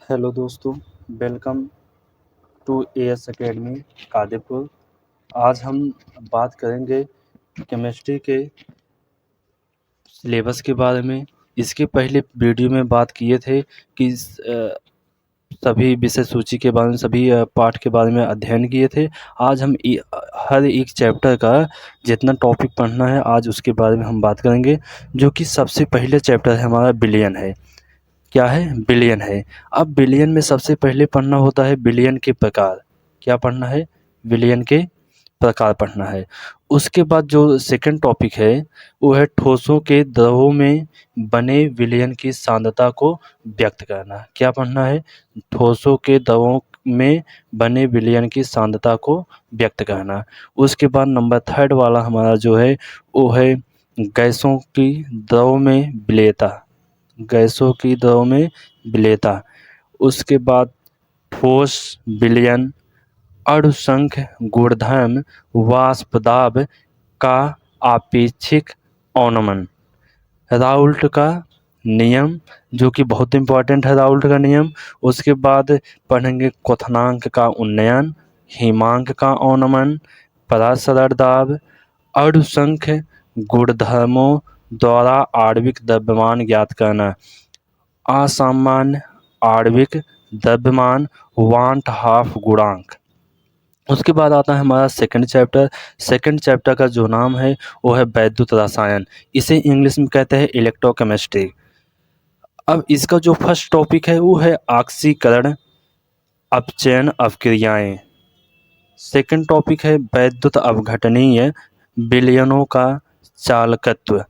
Hello दोस्तों, welcome to AS academy Kadipur. आज हम बात करेंगे केमिस्ट्री के सिलेबस के बारे में। इसके पहले वीडियो में बात किए थे कि सभी विषय सूची के बारे में, सभी पाठ के बारे में अध्ययन किए थे। आज हम हर एक चैप्टर का जितना टॉपिक पढ़ना है आज उसके बारे में हम बात करेंगे। जो कि सबसे पहले चैप्टर है हमारा बिलियन है। क्या है? बिलियन है। अब बिलियन में सबसे पहले पढ़ना होता है बिलियन के प्रकार। क्या पढ़ना है? बिलियन के प्रकार पढ़ना है। उसके बाद जो सेकंड टॉपिक है वो है ठोसों के द्रवों में बने विलयन की सांद्रता को व्यक्त करना। क्या पढ़ना है? ठोसों के द्रवों में बने विलयन की सांद्रता को व्यक्त करना। उसके बाद नंबर थर्ड वाला हमारा जो है वो है गैसों की द्रव में विलेयता। गैसों की द्रव में विलेयता। उसके बाद ठोस विलयन, अणुसंख्य गुणधर्म, वाष्प दाब का आपेक्षिक अवनमन, राउल्ट का नियम जो कि बहुत इंपॉर्टेंट है, राउल्ट का नियम। उसके बाद पढ़ेंगे क्वथनांक का उन्नयन, हिमांक का अवनमन, परासरल दाब, अणुसंख्य गुणधर्मों द्वारा आणविक द्रव्यमान ज्ञात करना, असामान्य आणविक द्रव्यमान, वांट हाफ गुणांक। उसके बाद आता है हमारा सेकंड चैप्टर। सेकंड चैप्टर का जो नाम है वो है वैद्युत रसायन। इसे इंग्लिश में कहते हैं इलेक्ट्रोकेमिस्ट्री। अब इसका जो फर्स्ट टॉपिक है वो है ऑक्सीकरण अपचयन अवक्रियाएं। सेकंड टॉपिक है वैद्युत अपघटनीय विलयनों का चालकत्व।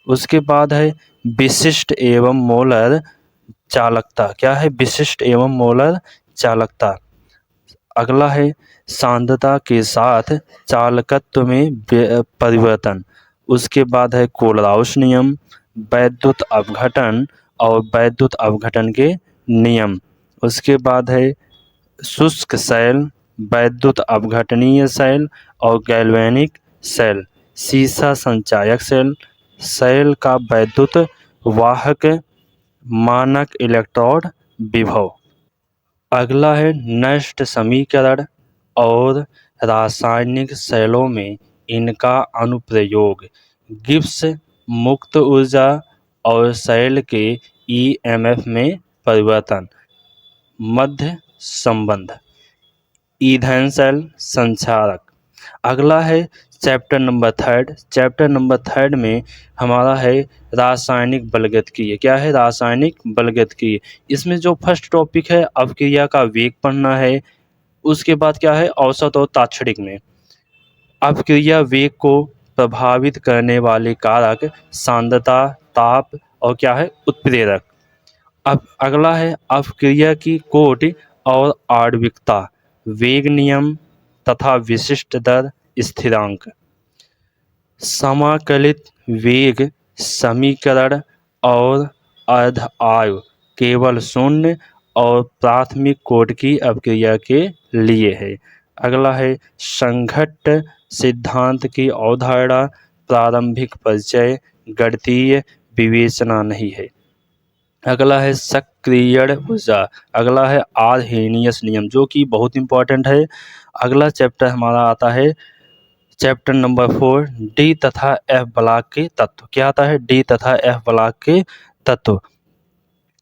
उसके बाद है विशिष्ट एवं मोलर चालकता। क्या है? विशिष्ट एवं मोलर चालकता। अगला है सांद्रता के साथ चालकत्व में परिवर्तन। उसके बाद है कोलराउस नियम, वैद्युत अपघटन और वैद्युत अपघटन के नियम। उसके बाद है शुष्क सेल, वैद्युत अपघटनीय सेल और गैल्वेनिक सेल, सीसा संचायक सेल, सेल का वैद्युत वाहक, मानक इलेक्ट्रोड विभव। अगला है नष्ट समीकरण और रासायनिक सेलों में इनका अनुप्रयोग, गिब्स मुक्त ऊर्जा और सेल के ईएमएफ में परिवर्तन, मध्य संबंध, ईंधन सेल संचारक। अगला है chapter number third. Chapter number third में हमारा है रासायनिक बलगतिकीय। क्या है? रासायनिक बलगतिकीय। इसमें जो फर्स्ट टॉपिक है अपक्रिया का वेग पढ़ना है। उसके बाद क्या है? औसत और ताक्षणिक में अपक्रिया वेग को प्रभावित करने वाले कारक, सांद्रता, ताप और क्या है? उत्प्रेरक। अब अगला है अपक्रिया की कोटि और आणविकता, वेग नियम तथा विशिष्ट दर स्थिरांक, समाकलित वेग समीकरण और अर्ध आयु केवल शून्य और प्राथमिक कोट की अपक्रिया के लिए है। अगला है संघट्ट सिद्धांत की अवधारणा, प्रारंभिक परिचय, गणितीय विवेचना नहीं है। अगला है सक्रियण ऊर्जा। अगला है आर्हेनियस नियम जो कि बहुत इंपॉर्टेंट है। अगला चैप्टर हमारा आता है चैप्टर नंबर 4, डी तथा एफ ब्लॉक के तत्व। क्या आता है? डी तथा एफ ब्लॉक के तत्व।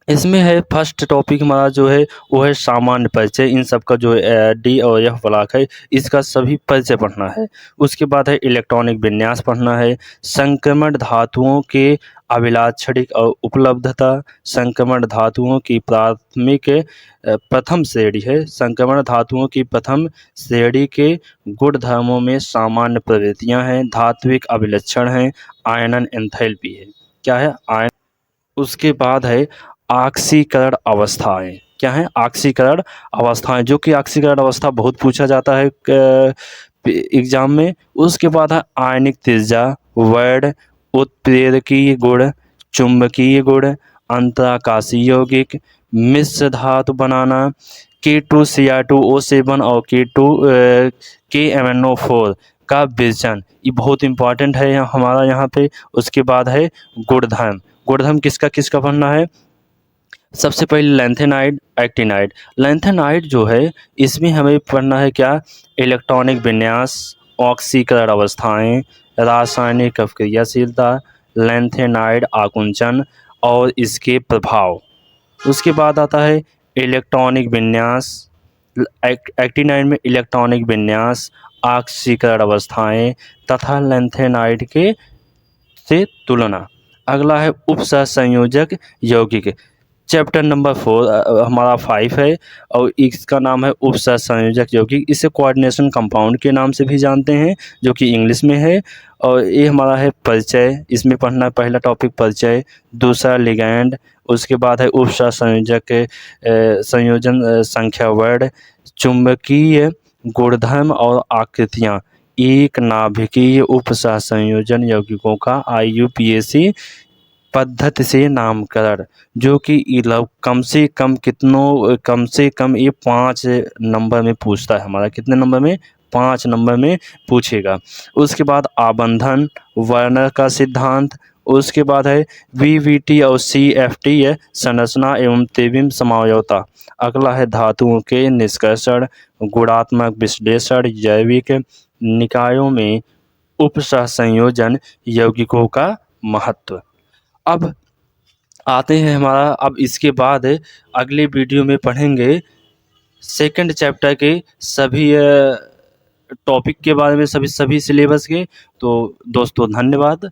इसमें है फर्स्ट टॉपिक हमारा जो है वो है सामान्य परिचय। इन सब का जो डी और एफ ब्लॉक है इसका सभी परिचय पढ़ना है। उसके बाद है इलेक्ट्रॉनिक विन्यास पढ़ना है, संक्रमण धातुओं के अभिलाक्षणिक और उपलब्धता, संक्रमण धातुओं की प्राथमिक प्रथम श्रेणी है, संक्रमण धातुओं की प्रथम श्रेणी के गुणधर्मों में सामान्य प्रवृत्तियां हैं, धात्विक अभिलक्षण हैं, आयनन एंथैल्पी है। क्या है? आयन। उसके बाद है ऑक्सीकरण अवस्थाएं। क्या है? ऑक्सीकरण अवस्थाएं, जो कि ऑक्सीकरण अवस्था बहुत पूछा जाता है एग्जाम में। उसके बाद है आयनिक त्रिज्या, वैड, उत्प्रेरकीय गुण, चुंबकीय गुण, अंतराकाशीय यौगिक, मिश्र धातु बनाना, K2Cr2O7 और KMnO4 का विरचन, ये बहुत इंपॉर्टेंट है हमारा यहाँ पे। उसके बाद है गुणधर्म। गुणधर्म किसका किसका पढ़ना है? सबसे पहले लैंथेनाइड एक्टिनाइड। लैंथेनाइड जो है इसमें हमें पढ़ना है क्या, इलेक्ट्रॉनिक विन्यास, ऑक्सीकरण अवस्थाएं, रासायनिक अभिक्रियाशीलता, लैंथेनाइड आकुंचन और इसके प्रभाव। उसके बाद आता है इलेक्ट्रॉनिक विन्यास, एक्टिनाइड में इलेक्ट्रॉनिक विन्यास, ऑक्सीकरण अवस्थाएं तथा लैंथेनाइड के से तुलना। अगला है उपसहसंयोजक यौगिक। चैप्टर नंबर 4 हमारा 5 है और इसका नाम है उपसहसंयोजक यौगिक। इसे कोऑर्डिनेशन कंपाउंड के नाम से भी जानते हैं, जो कि इंग्लिश में है। और ये हमारा है परिचय, इसमें पढ़ना है पहला टॉपिक परिचय, दूसरा लिगैंड, उसके बाद है उपसहसंयोजक संयोजन संख्या वर्ड, चुंबकीय गुणधर्म और आकृतियाँ, एक नाभिकीय उपसहसंयोजन यौगिकों का IUPAC पद्धति से नामकरण, जो कि कम से कम कम से कम ये 5 नंबर में पूछता है हमारा। कितने नंबर में, 5 नंबर में पूछेगा। उसके बाद आबंधन, वर्नर का सिद्धांत, उसके बाद है VVT और CFT है संरचना एवं तेविम समझौता। अगला है धातुओं के निष्कर्षण, गुणात्मक विश्लेषण, जैविक निकायों में उपसहसंयोजन यौगिकों का महत्व। अब आते हैं हमारा, अब इसके बाद अगले वीडियो में पढ़ेंगे सेकंड चैप्टर के सभी टॉपिक के बारे में, सभी सिलेबस के। तो दोस्तों धन्यवाद।